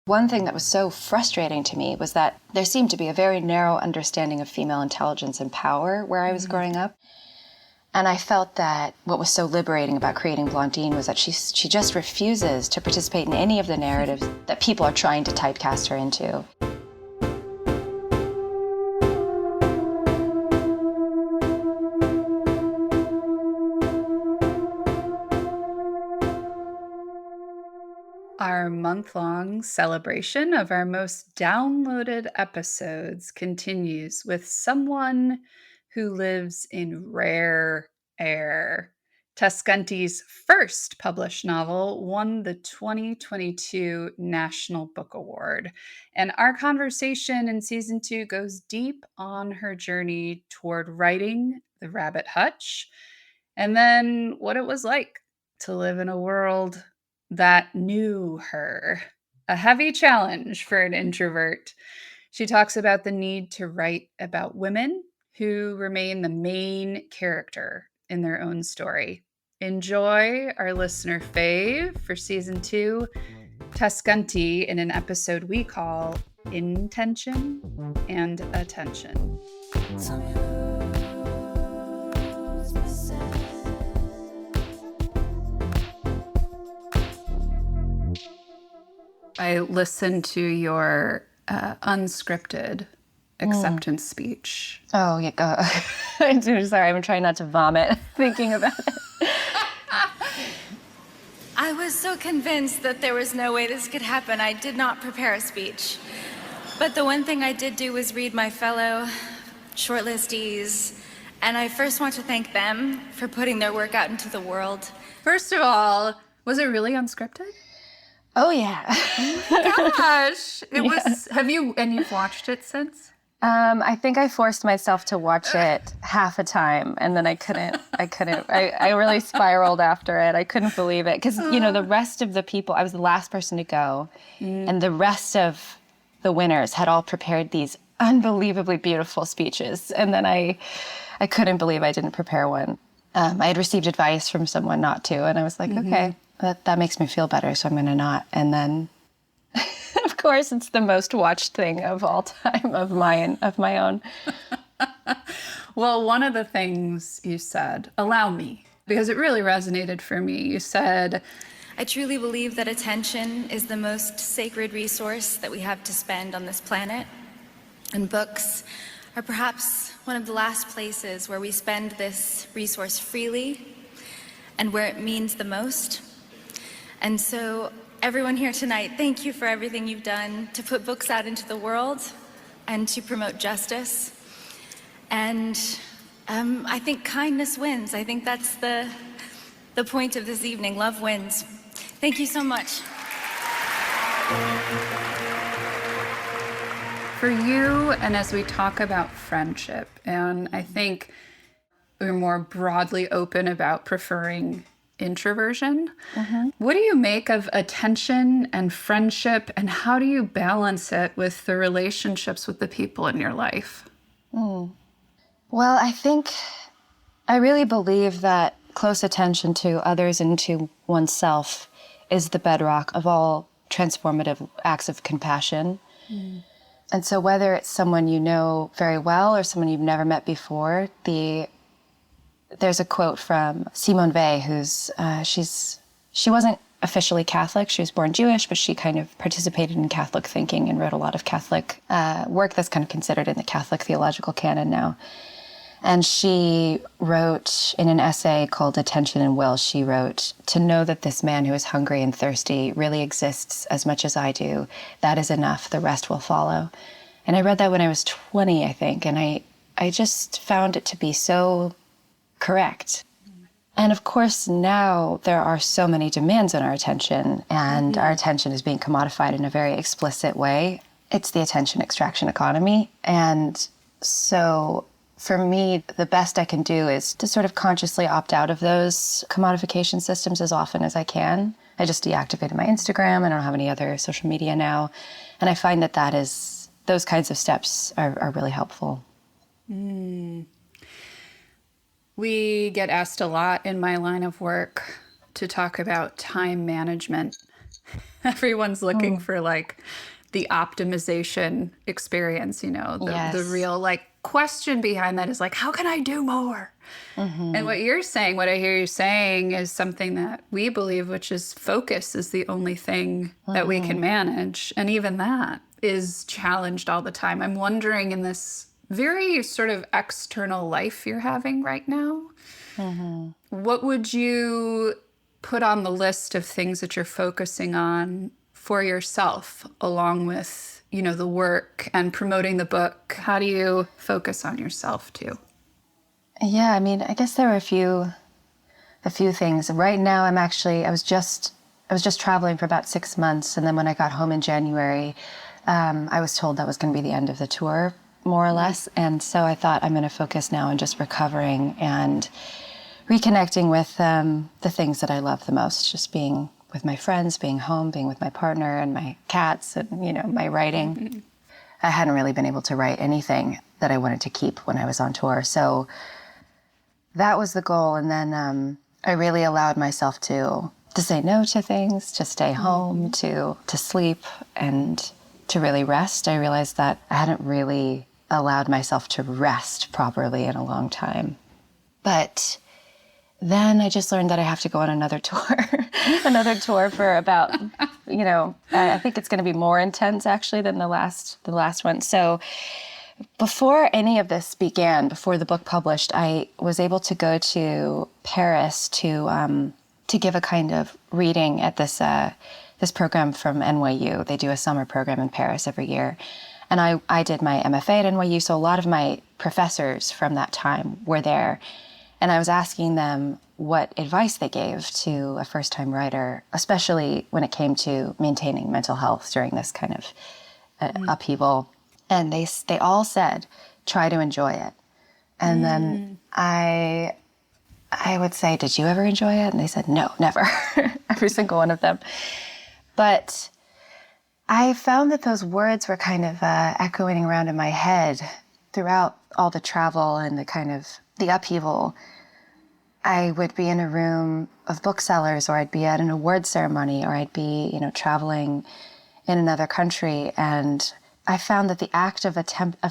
One thing that was so frustrating to me was that there seemed to be a very narrow understanding of female intelligence and power where I was growing up. And I felt that what was so liberating about creating Blondine was that she just refuses to participate in any of the narratives that people are trying to typecast her into. Our month-long celebration of our most downloaded episodes continues with someone who lives in rare air. Tess Gunty's first published novel won the 2022 National Book Award. And our conversation in season 2 goes deep on her journey toward writing The Rabbit Hutch, and then what it was like to live in a world that knew her. A heavy challenge for an introvert. She talks about the need to write about women who remain the main character in their own story. Enjoy our listener fave for season 2, Tess Gunty, in an episode we call Intention and Attention. I listened to your unscripted acceptance speech. Oh, yeah. I'm so sorry. I'm trying not to vomit thinking about it. I was so convinced that there was no way this could happen. I did not prepare a speech. But the one thing I did do was read my fellow shortlistees. And I first want to thank them for putting their work out into the world. First of all, was it really unscripted? Oh, yeah. Gosh, it was. Have you've watched it since? I think I forced myself to watch it half a time, and then I couldn't. I really spiraled after it. I couldn't believe it. Because, the rest of the people, I was the last person to go, and the rest of the winners had all prepared these unbelievably beautiful speeches. And then I couldn't believe I didn't prepare one. I had received advice from someone not to, and I was like, okay, that makes me feel better, so I'm going to not. And then, of course, it's the most watched thing of all time of my own. Well, one of the things you said, allow me, because it really resonated for me. You said, I truly believe that attention is the most sacred resource that we have to spend on this planet. And books are perhaps one of the last places where we spend this resource freely and where it means the most. And so everyone here tonight, thank you for everything you've done to put books out into the world and to promote justice. And I think kindness wins. I think that's the point of this evening. Love wins. Thank you so much. For you, and as we talk about friendship, and I think we're more broadly open about preferring introversion. What do you make of attention and friendship, and how do you balance it with the relationships with the people in your life? Well, I really believe that close attention to others and to oneself is the bedrock of all transformative acts of compassion. And so whether it's someone you know very well or someone you've never met before, there's a quote from Simone Weil, she wasn't officially Catholic. She was born Jewish, but she kind of participated in Catholic thinking and wrote a lot of Catholic work that's kind of considered in the Catholic theological canon now. And she wrote in an essay called Attention and Will, she wrote, "To know that this man who is hungry and thirsty really exists as much as I do, that is enough, the rest will follow." And I read that when I was 20, I think, and I just found it to be so correct. And of course, now there are so many demands on our attention, and our attention is being commodified in a very explicit way. It's the attention extraction economy. And so for me, the best I can do is to sort of consciously opt out of those commodification systems as often as I can. I just deactivated my Instagram. I don't have any other social media now. And I find that those kinds of steps are really helpful. We get asked a lot in my line of work to talk about time management. Everyone's looking for like the optimization experience, the Yes. real like question behind that is like, how can I do more? And what you're saying, what I hear you saying is something that we believe, which is focus is the only thing that we can manage. And even that is challenged all the time. I'm wondering, in this very sort of external life you're having right now, what would you put on the list of things that you're focusing on for yourself, along with, the work and promoting the book? How do you focus on yourself too? Yeah, I mean, I guess there were a few things. Right now, I was just traveling for about 6 months, and then when I got home in January, I was told that was going to be the end of the tour, more or less. And so I thought, I'm going to focus now on just recovering and reconnecting with the things that I love the most, just being with my friends, being home, being with my partner and my cats, and my writing. I hadn't really been able to write anything that I wanted to keep when I was on tour, so that was the goal. And then I really allowed myself to say no to things, to stay home, to sleep, and to really rest. I realized that I hadn't really allowed myself to rest properly in a long time. But then I just learned that I have to go on another tour, another tour for about, I think it's going to be more intense actually than the last one. So before any of this began, before the book published, I was able to go to Paris to give a kind of reading at this program from NYU. They do a summer program in Paris every year. And I did my MFA at NYU, so a lot of my professors from that time were there. And I was asking them what advice they gave to a first-time writer, especially when it came to maintaining mental health during this kind of upheaval. And they all said, try to enjoy it. And then I would say, did you ever enjoy it? And they said, no, never. Every single one of them. But I found that those words were kind of echoing around in my head throughout all the travel and the upheaval. I would be in a room of booksellers, or I'd be at an award ceremony, or I'd be, traveling in another country. And I found that the act of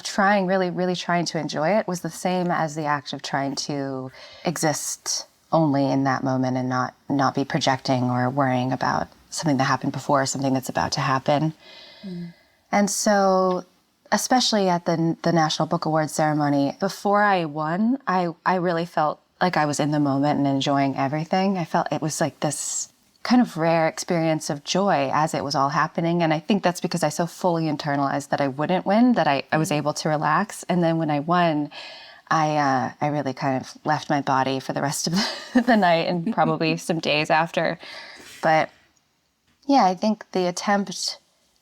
trying, really, really trying to enjoy it was the same as the act of trying to exist only in that moment and not be projecting or worrying about something that happened before or something that's about to happen. And so, especially at the National Book Award ceremony, before I won, I really felt like I was in the moment and enjoying everything. I felt it was like this kind of rare experience of joy as it was all happening. And I think that's because I so fully internalized that I wouldn't win, that I was able to relax. And then when I won, I really kind of left my body for the rest of the night and probably some days after. But yeah, I think the attempt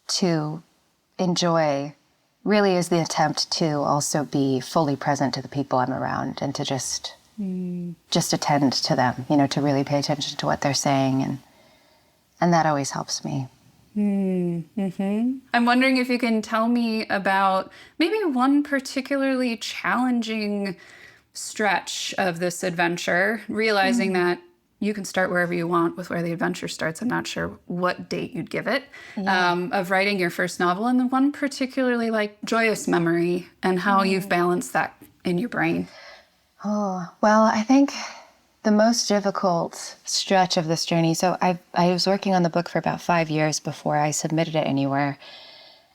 to enjoy really is the attempt to also be fully present to the people I'm around and to just attend to them, to really pay attention to what they're saying. And that always helps me. I'm wondering if you can tell me about maybe one particularly challenging stretch of this adventure, realizing that you can start wherever you want with where the adventure starts. I'm not sure what date you'd give it, of writing your first novel, and the one particularly like joyous memory and how you've balanced that in your brain. Oh, well, I think the most difficult stretch of this journey, so I was working on the book for about 5 years before I submitted it anywhere.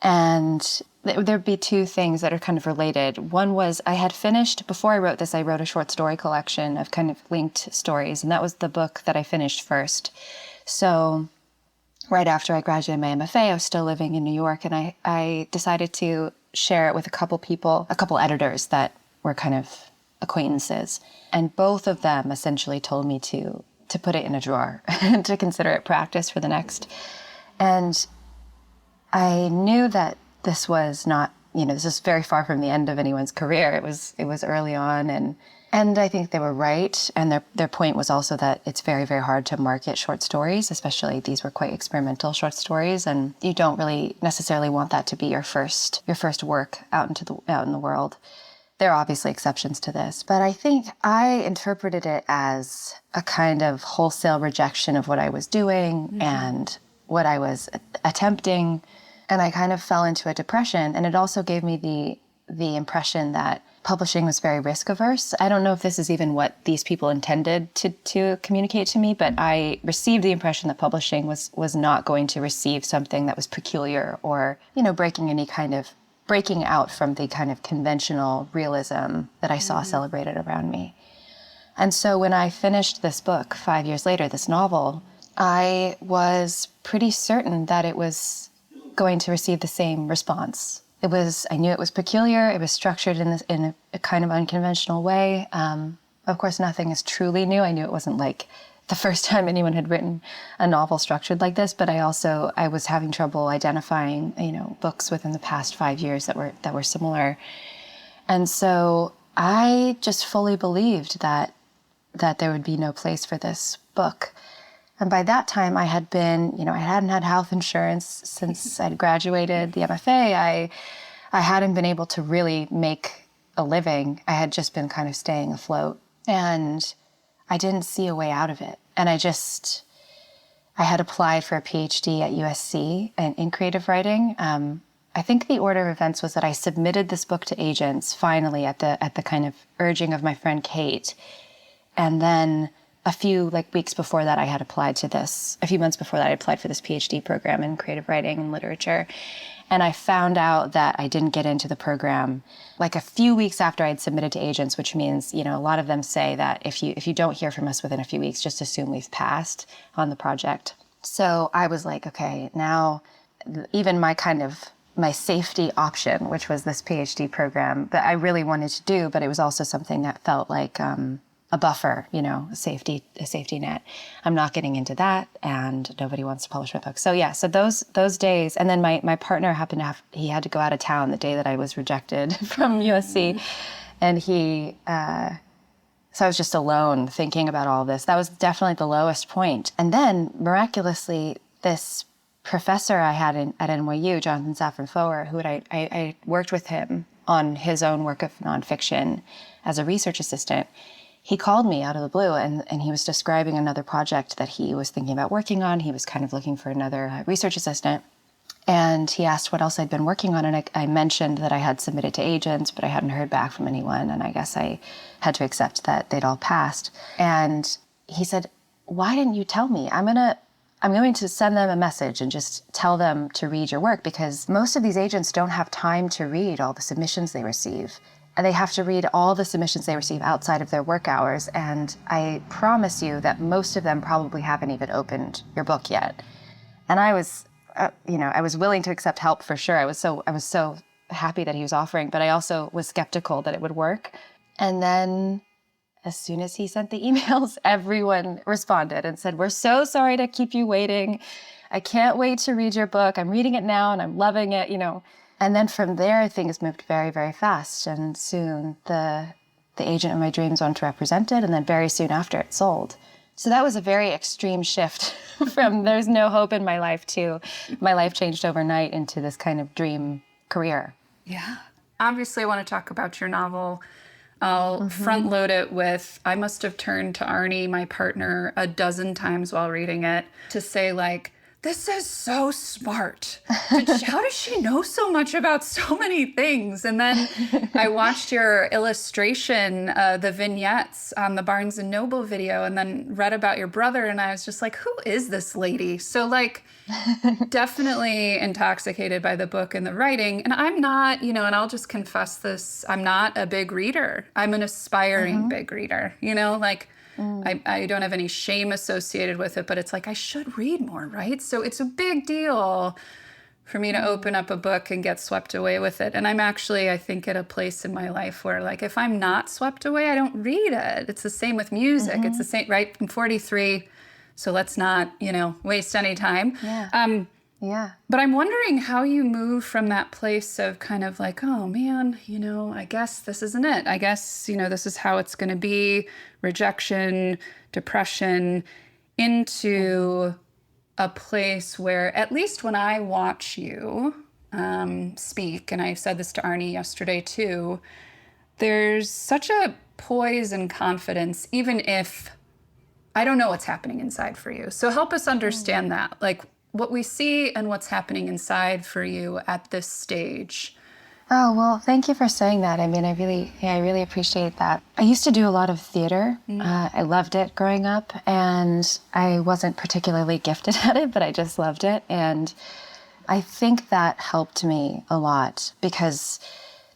And there'd be two things that are kind of related. One was I had finished, before I wrote this, I wrote a short story collection of kind of linked stories, and that was the book that I finished first. So right after I graduated my MFA, I was still living in New York, and I decided to share it with a couple editors that were kind of acquaintances. And both of them essentially told me to put it in a drawer and to consider it practice for the next. And I knew that this was not, this is very far from the end of anyone's career. It was early on, and I think they were right. And their point was also that it's very, very hard to market short stories, especially these were quite experimental short stories, and you don't really necessarily want that to be your first work out in the world. There are obviously exceptions to this, but I think I interpreted it as a kind of wholesale rejection of what I was doing and what I was attempting. And I kind of fell into a depression. And it also gave me the impression that publishing was very risk averse. I don't know if this is even what these people intended to communicate to me, but I received the impression that publishing was not going to receive something that was peculiar or, breaking out from the kind of conventional realism that I saw celebrated around me. And so when I finished this book 5 years later, this novel, I was pretty certain that it was going to receive the same response. I knew it was peculiar. It was structured in a kind of unconventional way. Of course, nothing is truly new. I knew it wasn't like the first time anyone had written a novel structured like this, but I was having trouble identifying, books within the past 5 years that were similar. And so I just fully believed that there would be no place for this book. And by that time I had been, I hadn't had health insurance since I'd graduated the MFA. I hadn't been able to really make a living. I had just been kind of staying afloat, and I didn't see a way out of it. And I had applied for a PhD at USC in creative writing. I think the order of events was that I submitted this book to agents finally at the kind of urging of my friend Kate. And then a few weeks before that, I had applied to this. A few months before that, I applied for this PhD program in creative writing and literature. And I found out that I didn't get into the program like a few weeks after I had submitted to agents, which means, a lot of them say that if you don't hear from us within a few weeks, just assume we've passed on the project. So I was like, okay, now even my safety option, which was this PhD program that I really wanted to do, but it was also something that felt like a buffer, a safety net. I'm not getting into that, and nobody wants to publish my book. So yeah, so those days, and then my partner he had to go out of town the day that I was rejected from USC, and so I was just alone thinking about all this. That was definitely the lowest point. And then miraculously, this professor I had at NYU, Jonathan Safran Foer, who I worked with him on his own work of nonfiction as a research assistant. He called me out of the blue, and he was describing another project that he was thinking about working on. He was kind of looking for another research assistant. And he asked what else I'd been working on. And I mentioned that I had submitted to agents, but I hadn't heard back from anyone. And I guess I had to accept that they'd all passed. And he said, why didn't you tell me? I'm going to send them a message and just tell them to read your work, because most of these agents don't have time to read all the submissions they receive. And they have to read all the submissions they receive outside of their work hours. And I promise you that most of them probably haven't even opened your book yet. And I was, I was willing to accept help for sure. I was so happy that he was offering, but I also was skeptical that it would work. And then as soon as he sent the emails, everyone responded and said, we're so sorry to keep you waiting. I can't wait to read your book. I'm reading it now and I'm loving it, And then from there, things moved very, very fast. And soon the agent of my dreams wanted to represent it. And then very soon after, it sold. So that was a very extreme shift from there's no hope in my life to my life changed overnight into this kind of dream career. Yeah. Obviously, I want to talk about your novel. I'll front load it with, I must have turned to Arnie, my partner, a dozen times while reading it to say, this is so smart. How does she know so much about so many things? And then I watched your illustration, the vignettes on the Barnes & Noble video, and then read about your brother, and I was just like, who is this lady? So definitely intoxicated by the book and the writing. And I'm not, and I'll just confess this, I'm not a big reader. I'm an aspiring big reader, I don't have any shame associated with it, but it's I should read more, right? So it's a big deal for me to open up a book and get swept away with it. And I'm actually, I think, at a place in my life where if I'm not swept away, I don't read it. It's the same with music. It's the same, right? I'm 43, so let's not, waste any time. Yeah. Yeah. But I'm wondering how you move from that place of kind of oh man, I guess this isn't it. I guess, this is how it's going to be, rejection, depression, into a place where, at least when I watch you speak, and I said this to Arnie yesterday too, there's such a poise and confidence, even if I don't know what's happening inside for you. So help us understand that. what we see and what's happening inside for you at this stage. Oh, well, thank you for saying that. I mean, I really appreciate that. I used to do a lot of theater. I loved it growing up, and I wasn't particularly gifted at it, but I just loved it. And I think that helped me a lot because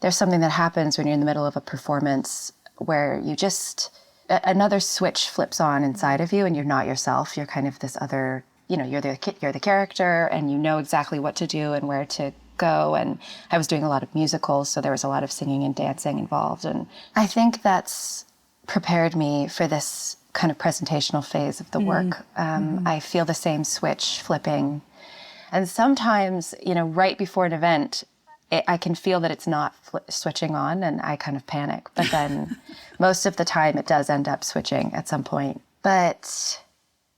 there's something that happens when you're in the middle of a performance where you just, another switch flips on inside of you and you're not yourself. You're kind of this other, you're the character and you know exactly what to do and where to go. And I was doing a lot of musicals, so there was a lot of singing and dancing involved. And I think that's prepared me for this kind of presentational phase of the work. I feel the same switch flipping. And sometimes, right before an event, I can feel that it's not switching on and I kind of panic. But then most of the time it does end up switching at some point. But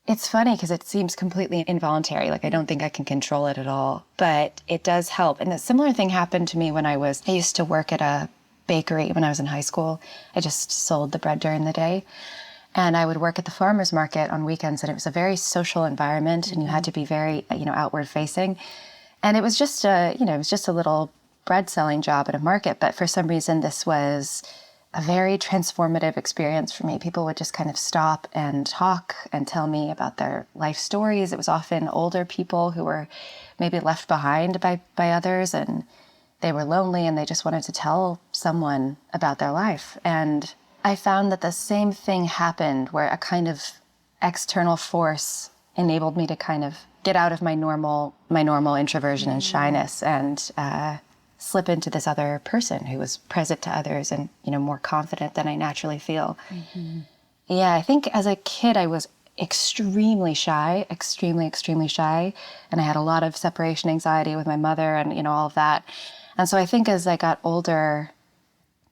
it's funny because it seems completely involuntary. Like I don't think I can control it at all, but it does help. And a similar thing happened to me when I used to work at a bakery when I was in high school. I just sold the bread during the day. And I would work at the farmer's market on weekends, and it was a very social environment, and you had to be very, outward facing. And it was just a little bread selling job at a market. But for some reason, this was a very transformative experience for me. People would just kind of stop and talk and tell me about their life stories. It was often older people who were maybe left behind by others, and they were lonely and they just wanted to tell someone about their life. And I found that the same thing happened where a kind of external force enabled me to kind of get out of my normal introversion and shyness and slip into this other person who was present to others and, more confident than I naturally feel. Yeah, I think as a kid, I was extremely shy, extremely shy. And I had a lot of separation anxiety with my mother and, all of that. And so I think as I got older,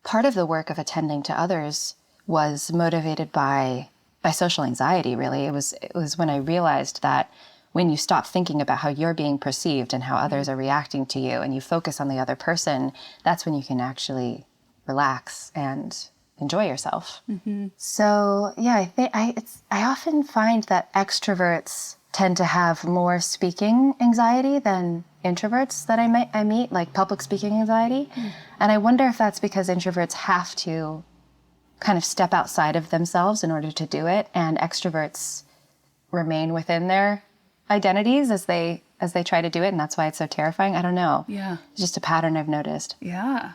part of the work of attending to others was motivated by social anxiety, really. It was when I realized that when you stop thinking about how you're being perceived and how others are reacting to you and you focus on the other person, that's when you can actually relax and enjoy yourself. So yeah, I often find that extroverts tend to have more speaking anxiety than introverts that I meet, like public speaking anxiety. And I wonder if that's because introverts have to kind of step outside of themselves in order to do it, and extroverts remain within their identities as they try to do it, and that's why it's so terrifying. I don't know. Yeah. It's just a pattern I've noticed. Yeah.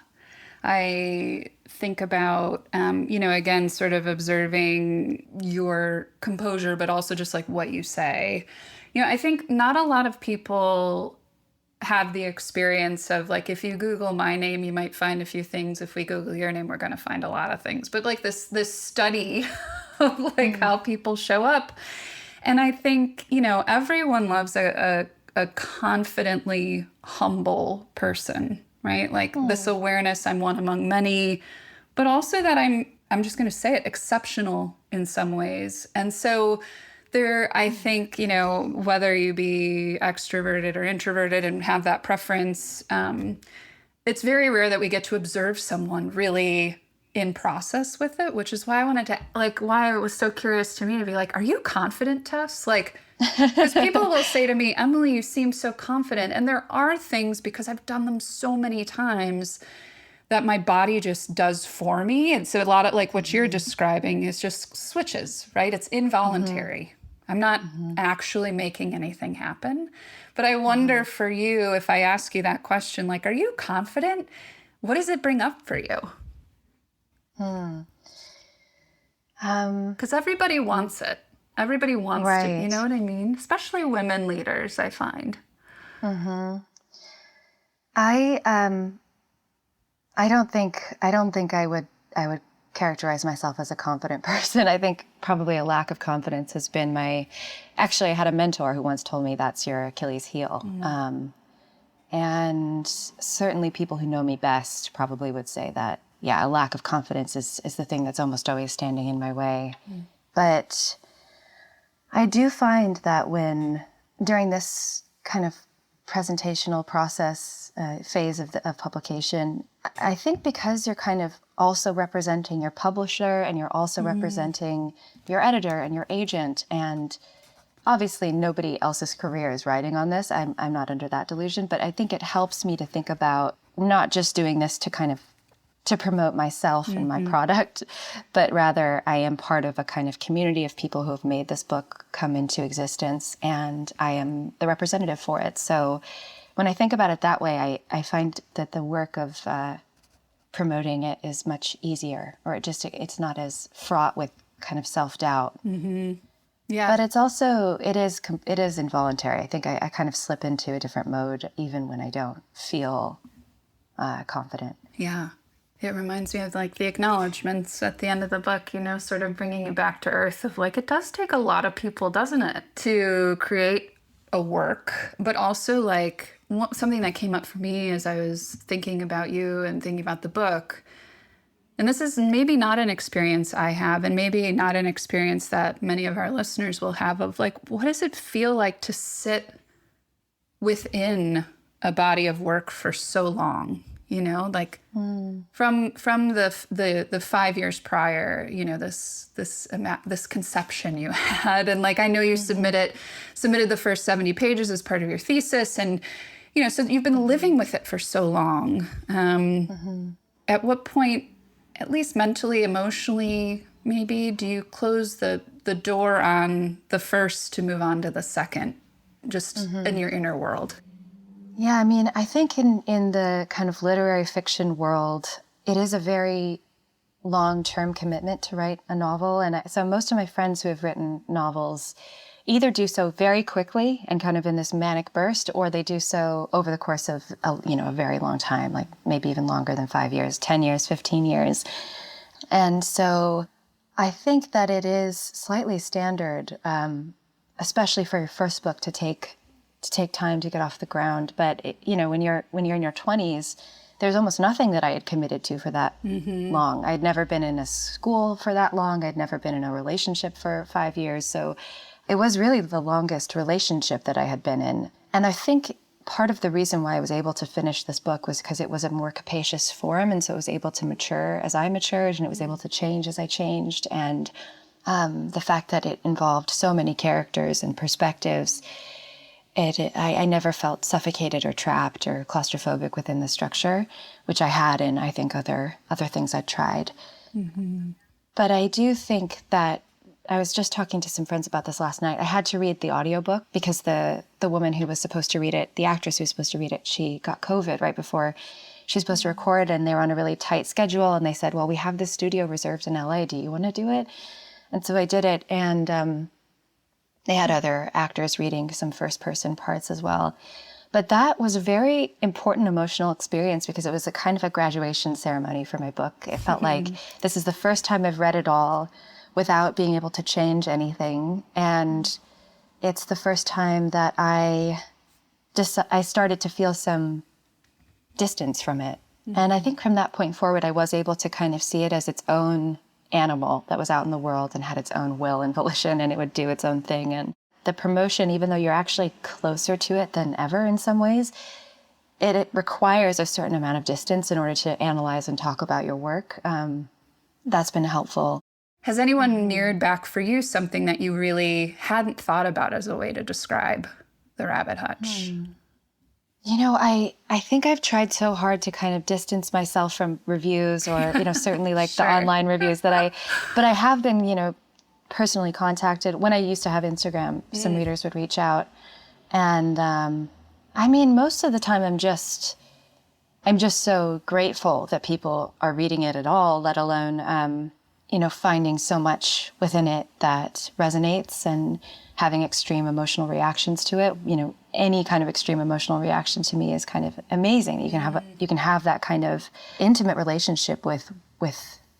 I think about, again, sort of observing your composure, but also just like what you say. I think not a lot of people have the experience of like, if you Google my name, you might find a few things. If we Google your name, we're going to find a lot of things. But like this study of like how people show up. And I think, everyone loves a confidently humble person, right? Like this awareness, I'm one among many, but also that I'm just going to say it, exceptional in some ways. And so there, I think, whether you be extroverted or introverted and have that preference, it's very rare that we get to observe someone really in process with it, which is why I wanted to, why it was so curious to me to be like, are you confident, Tess? Because people will say to me, Emily, you seem so confident. And there are things, because I've done them so many times, that my body just does for me. And so a lot of what you're describing is just switches, right? It's involuntary. I'm not actually making anything happen. But I wonder for you, if I ask you that question, are you confident? What does it bring up for you? Because everybody wants it. Everybody wants to, you know what I mean? Especially women leaders, I find. I don't think I would characterize myself as a confident person. I think probably a lack of confidence has been actually I had a mentor who once told me that's your Achilles heel. And certainly people who know me best probably would say that, yeah, a lack of confidence is the thing that's almost always standing in my way. But I do find that during this kind of presentational process phase of publication, I think because you're kind of also representing your publisher and you're also representing your editor and your agent, and obviously nobody else's career is riding on this. I'm not under that delusion, but I think it helps me to think about not just doing this to kind of to promote myself and my product, but rather I am part of a kind of community of people who have made this book come into existence, and I am the representative for it. So when I think about it that way, I find that the work of promoting it is much easier, or it's not as fraught with kind of self-doubt. Yeah. But it's also, it is involuntary. I think I kind of slip into a different mode even when I don't feel confident. Yeah. It reminds me of like the acknowledgments at the end of the book, you know, sort of bringing you back to earth of like, it does take a lot of people, doesn't it, to create a work, but also like something that came up for me as I was thinking about you and thinking about the book. And this is maybe not an experience I have, and maybe not an experience that many of our listeners will have, of like, what does it feel like to sit within a body of work for so long? You know, like from the 5 years prior, you know, this conception you had, and like I know you submitted the first 70 pages as part of your thesis, and you know, so you've been living with it for so long. At what point, at least mentally, emotionally, maybe, do you close the door on the first to move on to the second, just in your inner world? Yeah, I mean, I think in the kind of literary fiction world, it is a very long-term commitment to write a novel. And so most of my friends who have written novels either do so very quickly and kind of in this manic burst, or they do so over the course of a very long time, like maybe even longer than 5 years, 10 years, 15 years. And so I think that it is slightly standard, especially for your first book, to take time to get off the ground. But when you're in your 20s, there's almost nothing that I had committed to for that long. I'd never been in a school for that long. I'd never been in a relationship for 5 years. So it was really the longest relationship that I had been in. And I think part of the reason why I was able to finish this book was because it was a more capacious form. And so it was able to mature as I matured, and it was able to change as I changed. And the fact that it involved so many characters and perspectives, I never felt suffocated or trapped or claustrophobic within the structure, which I had in, I think, other things I'd tried. But I do think that I was just talking to some friends about this last night. I had to read the audiobook because the woman who was supposed to read it, the actress who was supposed to read it, she got COVID right before she was supposed to record, and they were on a really tight schedule. And they said, well, we have this studio reserved in LA. Do you want to do it? And so I did it. And they had other actors reading some first-person parts as well. But that was a very important emotional experience because it was a kind of a graduation ceremony for my book. It felt like this is the first time I've read it all without being able to change anything. And it's the first time that I started to feel some distance from it. And I think from that point forward, I was able to kind of see it as its own animal that was out in the world and had its own will and volition, and it would do its own thing. And the promotion, even though you're actually closer to it than ever in some ways, it requires a certain amount of distance in order to analyze and talk about your work. That's been helpful. Has anyone mirrored back for you something that you really hadn't thought about as a way to describe the Rabbit Hutch? You know, I think I've tried so hard to kind of distance myself from reviews or, certainly like the online reviews but I have been, personally contacted. When I used to have Instagram, some readers would reach out. And most of the time I'm just so grateful that people are reading it at all, let alone, finding so much within it that resonates and having extreme emotional reactions to it. Any kind of extreme emotional reaction to me is kind of amazing. You can have that kind of intimate relationship with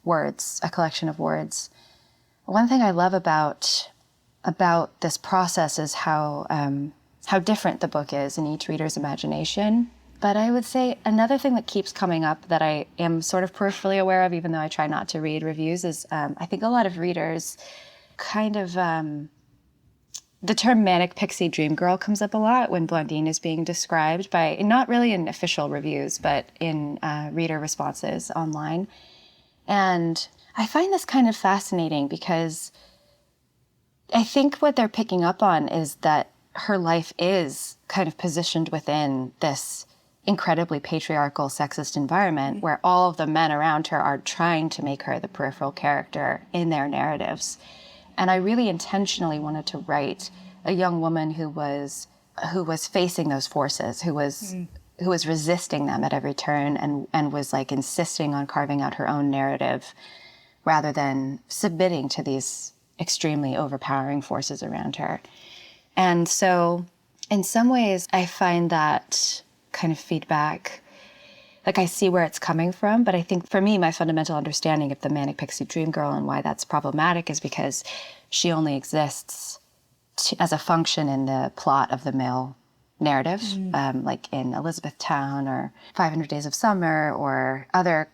words, a collection of words. One thing I love about this process is how different the book is in each reader's imagination. But I would say another thing that keeps coming up that I am sort of peripherally aware of, even though I try not to read reviews, is I think a lot of readers kind of, the term manic pixie dream girl comes up a lot when Blondine is being described by, not really in official reviews, but in reader responses online. And I find this kind of fascinating because I think what they're picking up on is that her life is kind of positioned within this incredibly patriarchal, sexist environment where all of the men around her are trying to make her the peripheral character in their narratives. And I really intentionally wanted to write a young woman who was facing those forces, who was resisting them at every turn and was like insisting on carving out her own narrative rather than submitting to these extremely overpowering forces around her. And so in some ways, I find that kind of feedback, like I see where it's coming from, but I think for me, my fundamental understanding of the Manic Pixie Dream Girl and why that's problematic is because she only exists as a function in the plot of the male narrative, like in Elizabethtown or 500 Days of Summer or other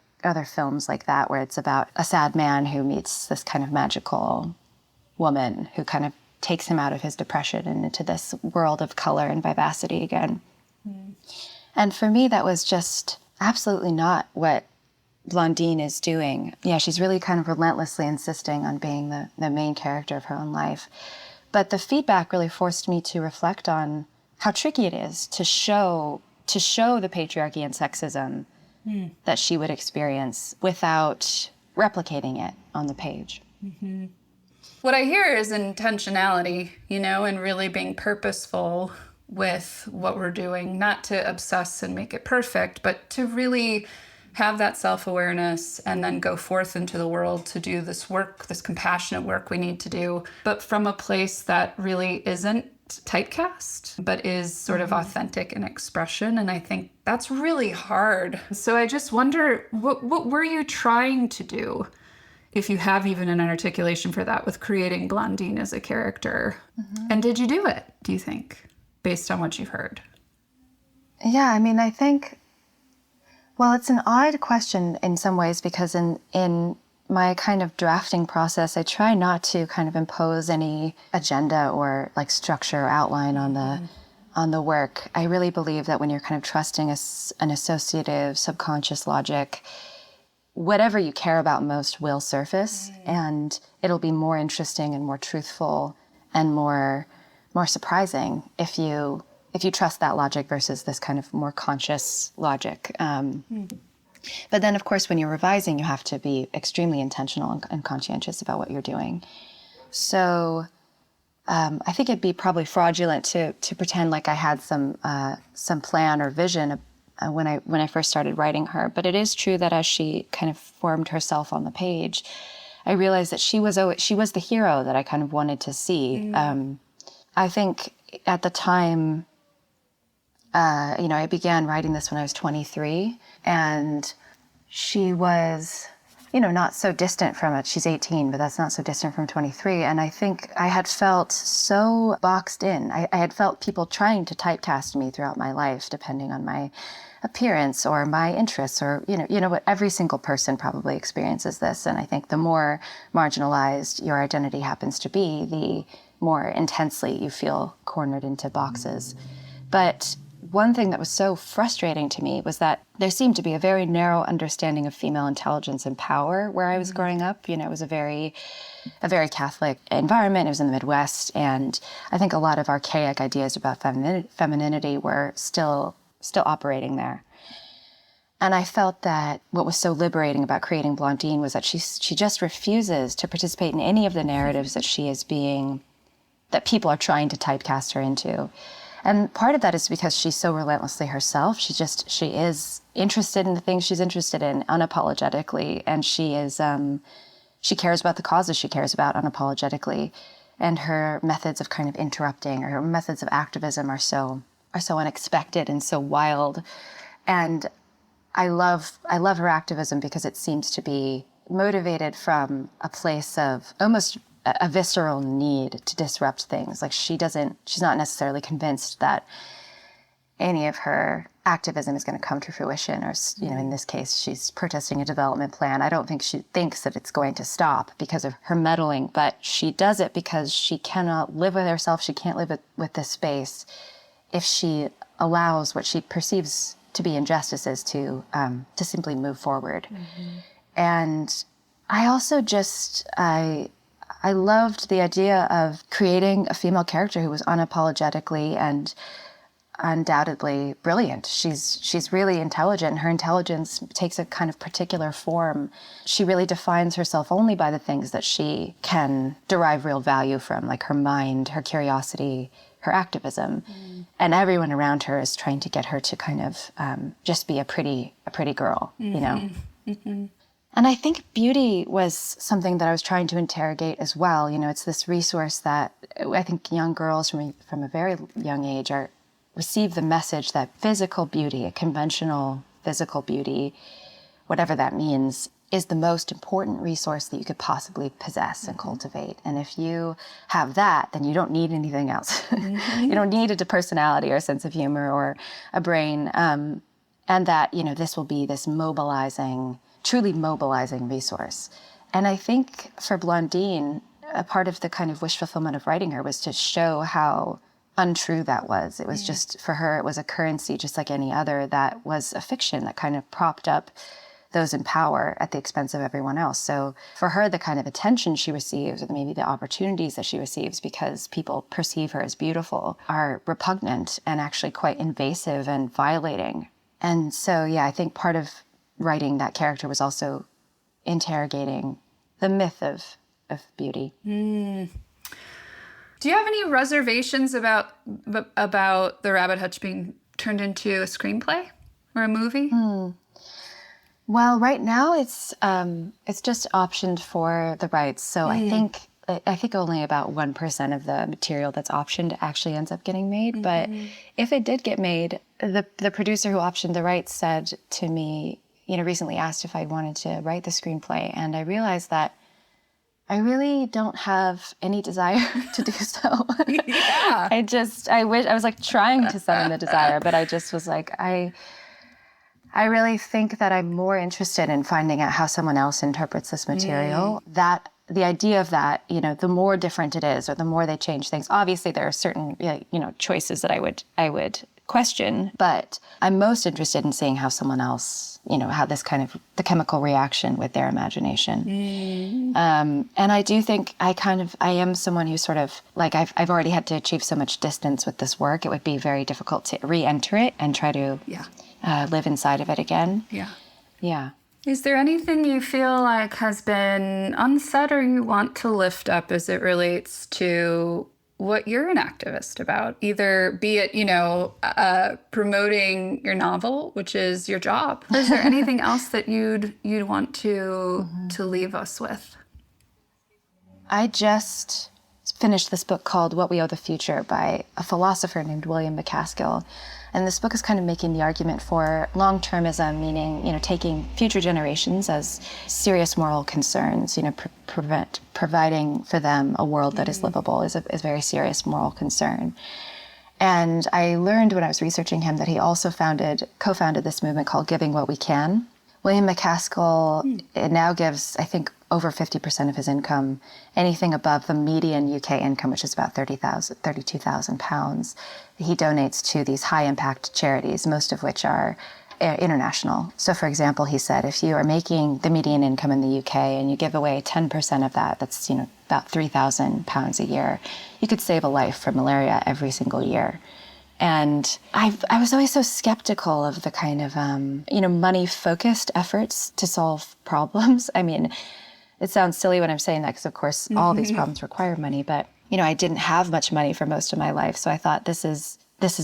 films like that, where it's about a sad man who meets this kind of magical woman who kind of takes him out of his depression and into this world of color and vivacity again. And for me, that was just absolutely not what Blondine is doing. Yeah, she's really kind of relentlessly insisting on being the main character of her own life. But the feedback really forced me to reflect on how tricky it is to show the patriarchy and sexism that she would experience without replicating it on the page. Mm-hmm. What I hear is intentionality, and really being purposeful with what we're doing, not to obsess and make it perfect, but to really have that self-awareness and then go forth into the world to do this work, this compassionate work we need to do, but from a place that really isn't typecast, but is sort of authentic in expression. And I think that's really hard. So I just wonder, what were you trying to do, if you have even an articulation for that, with creating Blondine as a character? And did you do it, do you think, based on what you've heard? Yeah, I mean, I think, well, it's an odd question in some ways because in my kind of drafting process, I try not to kind of impose any agenda or like structure or outline on the work. I really believe that when you're kind of trusting an associative subconscious logic, whatever you care about most will surface, and it'll be more interesting and more truthful and more surprising if you trust that logic versus this kind of more conscious logic. But then, of course, when you're revising, you have to be extremely intentional and conscientious about what you're doing. So I think it'd be probably fraudulent to pretend like I had some plan or vision when I first started writing her. But it is true that as she kind of formed herself on the page, I realized that she was the hero that I kind of wanted to see. I think at the time, I began writing this when I was 23, and she was, not so distant from it. She's 18, but that's not so distant from 23. And I think I had felt so boxed in. I had felt people trying to typecast me throughout my life, depending on my appearance or my interests, or, what every single person probably experiences this. And I think the more marginalized your identity happens to be, the more intensely you feel cornered into boxes. But one thing that was so frustrating to me was that there seemed to be a very narrow understanding of female intelligence and power where I was growing up. It was a very Catholic environment. It was in the Midwest, and I think a lot of archaic ideas about femininity were still operating there. And I felt that what was so liberating about creating Blondine was that she just refuses to participate in any of the narratives that people are trying to typecast her into. And part of that is because she's so relentlessly herself. She is interested in the things she's interested in unapologetically. And she cares about the causes she cares about unapologetically. And her methods of kind of interrupting, or her methods of activism are so unexpected and so wild. And I love her activism because it seems to be motivated from a place of almost a visceral need to disrupt things. Like she's not necessarily convinced that any of her activism is going to come to fruition, or, in this case, she's protesting a development plan. I don't think she thinks that it's going to stop because of her meddling, but she does it because she cannot live with herself. She can't live with this space if she allows what she perceives to be injustices to simply move forward. And I also I I loved the idea of creating a female character who was unapologetically and undoubtedly brilliant. She's really intelligent. Her intelligence takes a kind of particular form. She really defines herself only by the things that she can derive real value from, like her mind, her curiosity, her activism. And everyone around her is trying to get her to kind of just be a pretty girl, you know? And I think beauty was something that I was trying to interrogate as well. You know, it's this resource that I think young girls from a very young age receive the message that physical beauty, a conventional physical beauty, whatever that means, is the most important resource that you could possibly possess and cultivate. And if you have that, then you don't need anything else. You don't need a personality or a sense of humor or a brain. And that, you know, this will be this truly mobilizing resource. And I think for Blondine, a part of the kind of wish fulfillment of writing her was to show how untrue that was. It was just, for her, it was a currency just like any other that was a fiction that kind of propped up those in power at the expense of everyone else. So for her, the kind of attention she receives, or maybe the opportunities that she receives because people perceive her as beautiful, are repugnant and actually quite invasive and violating. And so, yeah, I think part of writing that character was also interrogating the myth of beauty. Do you have any reservations about the Rabbit Hutch being turned into a screenplay or a movie? Well, right now it's just optioned for the rights. So I think only about 1% of the material that's optioned actually ends up getting made. But if it did get made, the producer who optioned the rights said to me, you know, recently asked if I wanted to write the screenplay, and I realized that I really don't have any desire to do so. Yeah. I was like trying to summon the desire, but I just was like, I really think that I'm more interested in finding out how someone else interprets this material. That the idea of that, you know, the more different it is, or the more they change things. Obviously, there are certain, you know, choices that I would question, but I'm most interested in seeing how someone else, you know, how this kind of the chemical reaction with their imagination. And I do think I am someone who sort of, like, I've already had to achieve so much distance with this work. It would be very difficult to re-enter it and try to live inside of it again. Yeah. Is there anything you feel like has been unsaid or you want to lift up as it relates to what you're an activist about? Either be it, you know, promoting your novel, which is your job, or is there anything else that you'd want to leave us with? I just finished this book called What We Owe the Future by a philosopher named William McCaskill. And this book is kind of making the argument for long-termism, meaning, you know, taking future generations as serious moral concerns, you know, providing for them a world that is livable is a very serious moral concern. And I learned when I was researching him that he also co-founded this movement called Giving What We Can. William McCaskill now gives, I think, over 50% of his income, anything above the median UK income, which is about £32,000, he donates to these high-impact charities, most of which are international. So, for example, he said, if you are making the median income in the UK and you give away 10% of that, that's, you know, about £3,000 a year, you could save a life from malaria every single year. And I was always so skeptical of the kind of, you know, money-focused efforts to solve problems. I mean, it sounds silly when I'm saying that because, of course, all these problems require money. But, you know, I didn't have much money for most of my life. So I thought this is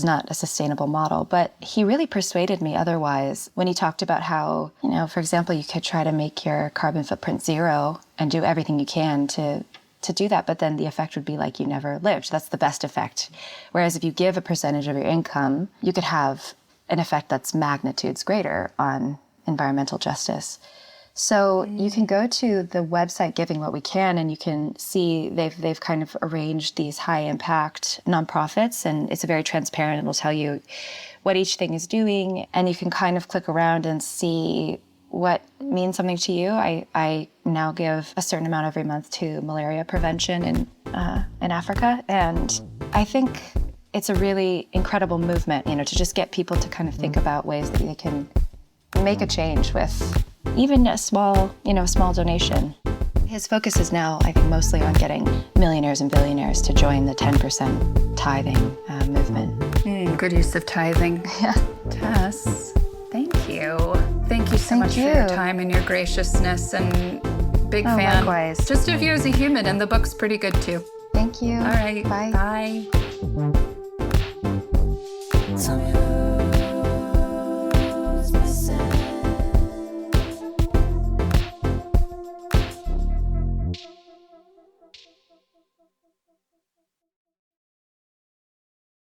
not a sustainable model. But he really persuaded me otherwise when he talked about how, you know, for example, you could try to make your carbon footprint zero and do everything you can to do that, but then the effect would be like you never lived. That's the best effect. Whereas if you give a percentage of your income, you could have an effect that's magnitudes greater on environmental justice. So you can go to the website Giving What We Can, and you can see they've kind of arranged these high impact nonprofits, and it's very transparent. It'll tell you what each thing is doing, and you can kind of click around and see what means something to you. I now give a certain amount every month to malaria prevention in Africa, and I think it's a really incredible movement, you know, to just get people to kind of think about ways that they can make a change with even a small donation. His focus is now, I think, mostly on getting millionaires and billionaires to join the 10% tithing movement. Good use of tithing. Yeah. Tess, thank you. Thank you so Thank much you. for your time and your graciousness, and big Oh, fan. likewise. Just of you as a human, and the book's pretty good too. Thank you. All right. Bye. Bye. Tell me